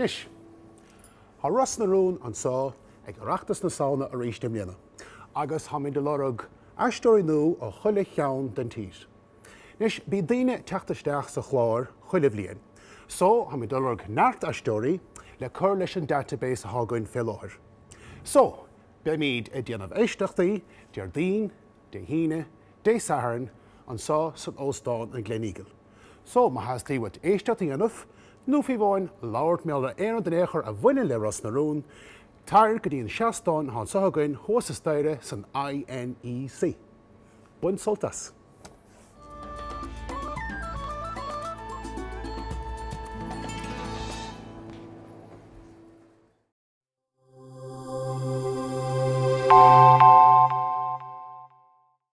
Nish. Tá ras na rún an sá ag Oireachtas na saona a rééis mbliana, agus ha mé de lorg aisteoirí nó ó chuile cheann den tír. Nis bí daoine teachtaisteach sa chláir chuile bbliain, so ha mé de lorg neart aisteoirí le cur leis an database a thágainn fé láthair. So, be míad a déanamh éisteachtaí dear daoin, de híine, de saharan an sá san óstáin an Gleneagle. So, ma has tí wat éisteachtaí anmh, nó fi bháin labhairt méall éan den éair a bhaine le ras na rún, tair go dtíon seastáin há sothagáin thuas sa staire san INEC. Buin soltas.